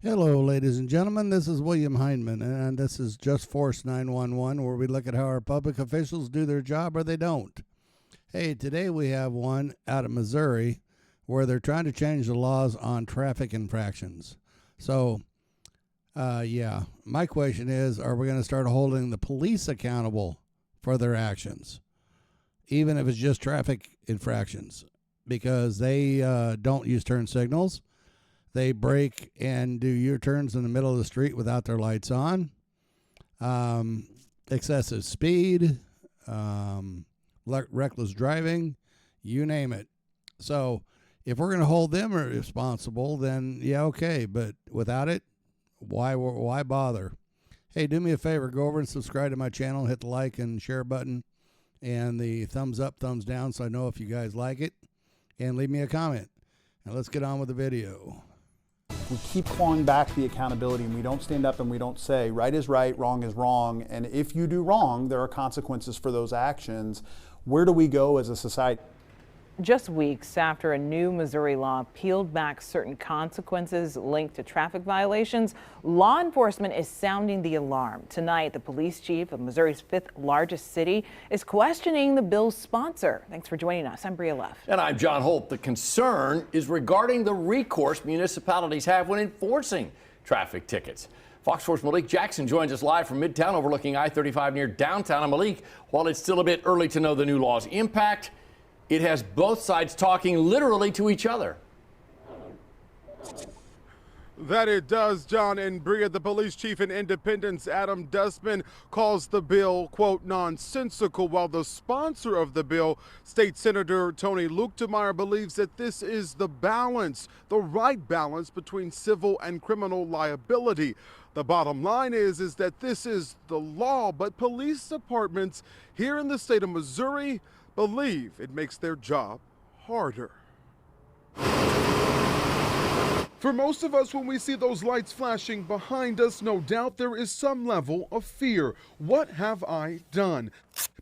Hello, ladies and gentlemen. This is William Hindman, and this is Just Force 911, where we look at how our public officials do their job or they don't. Hey, today we have one out of Missouri where they're trying to change the laws on traffic infractions. So, my question is, are we going to start holding the police accountable for their actions, even if it's just traffic infractions? Because they don't use turn signals. They brake and do U-turns in the middle of the street without their lights on. Excessive speed, reckless driving, you name it. So if we're going to hold them responsible, then yeah, okay. But without it, why bother? Hey, do me a favor. Go over and subscribe to my channel. Hit the like and share button and the thumbs up, thumbs down so I know if you guys like it. And leave me a comment. Now let's get on with the video. We keep clawing back the accountability and we don't stand up and we don't say right is right, wrong is wrong. And if you do wrong, there are consequences for those actions. Where do we go as a society? Just weeks after a new Missouri law peeled back certain consequences linked to traffic violations, law enforcement is sounding the alarm. Tonight, the police chief of Missouri's fifth largest city is questioning the bill's sponsor. Thanks for joining us. I'm Bria Leff. And I'm John Holt. The concern is regarding the recourse municipalities have when enforcing traffic tickets. Fox 4's Malik Jackson joins us live from Midtown overlooking I-35 near downtown. And Malik, while it's still a bit early to know the new law's impact, it has both sides talking literally to each other. That it does, John and Bria. The police chief in Independence, Adam Dustman, calls the bill, quote, nonsensical, while the sponsor of the bill, State Senator Tony Luetkemeyer, believes that this is the balance, the right balance between civil and criminal liability. The bottom line is that this is the law, but police departments here in the state of Missouri believe it makes their job harder. For most of us, when we see those lights flashing behind us, no doubt there is some level of fear. What have I done?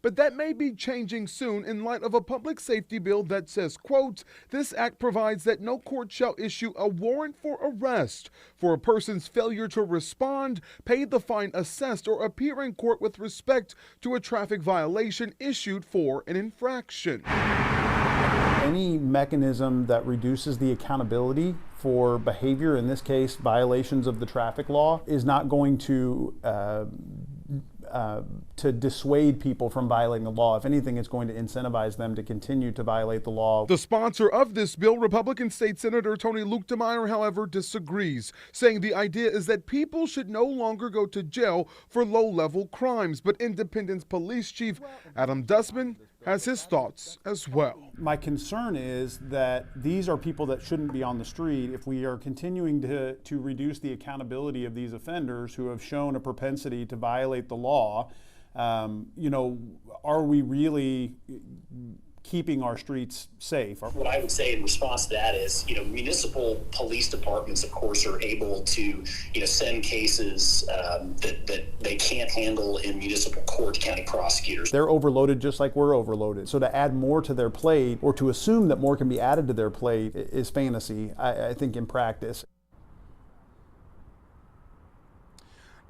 But that may be changing soon in light of a public safety bill that says, quote, this act provides that no court shall issue a warrant for arrest for a person's failure to respond, pay the fine assessed, or appear in court with respect to a traffic violation issued for an infraction. Any mechanism that reduces the accountability for behavior, in this case violations of the traffic law, is not going to dissuade people from violating the law. If anything, it's going to incentivize them to continue to violate the law. The sponsor of this bill, Republican State Senator Tony Luetkemeyer, however, disagrees, saying the idea is that people should no longer go to jail for low-level crimes. But Independence Police Chief Adam Dustman has his thoughts as well. My concern is that these are people that shouldn't be on the street. If we are continuing to reduce the accountability of these offenders who have shown a propensity to violate the law, are we really keeping our streets safe? What I would say in response to that is, municipal police departments, of course, are able to, send cases that they can't handle in municipal court to county prosecutors. They're overloaded just like we're overloaded. So to add more to their plate, or to assume that more can be added to their plate, is fantasy, I think, in practice.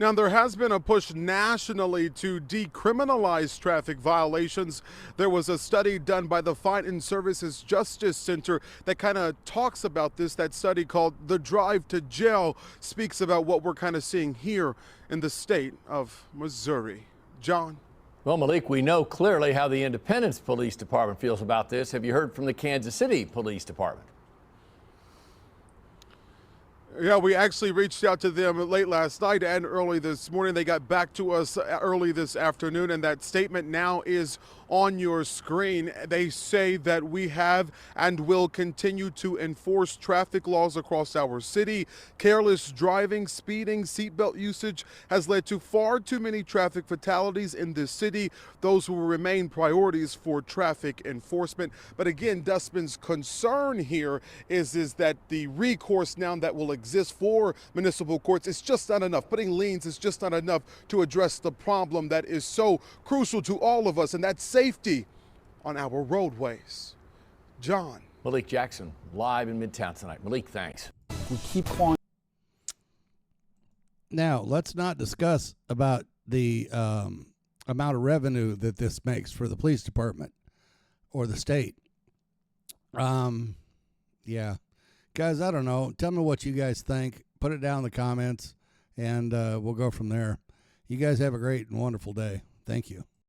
Now, there has been a push nationally to decriminalize traffic violations. There was a study done by the Fine and Services Justice Center that kind of talks about this. That study, called The Drive to Jail, speaks about what we're kind of seeing here in the state of Missouri. John? Well, Malik, we know clearly how the Independence Police Department feels about this. Have you heard from the Kansas City Police Department? Yeah, we actually reached out to them late last night and early this morning. They got back to us early this afternoon, and that statement now is on your screen. They say that we have and will continue to enforce traffic laws across our city. Careless driving, speeding, seatbelt usage has led to far too many traffic fatalities in this city. Those will remain priorities for traffic enforcement. But again, Dustman's concern here is that the recourse now that will exist for municipal courts is just not enough. Putting liens is just not enough to address the problem that is so crucial to all of us, and that's safety on our roadways. John. Malik Jackson, live in Midtown tonight. Malik, thanks. We keep clawing. Now, let's not discuss about the amount of revenue that this makes for the police department or the state. Yeah. Guys, I don't know. Tell me what you guys think. Put it down in the comments, and we'll go from there. You guys have a great and wonderful day. Thank you.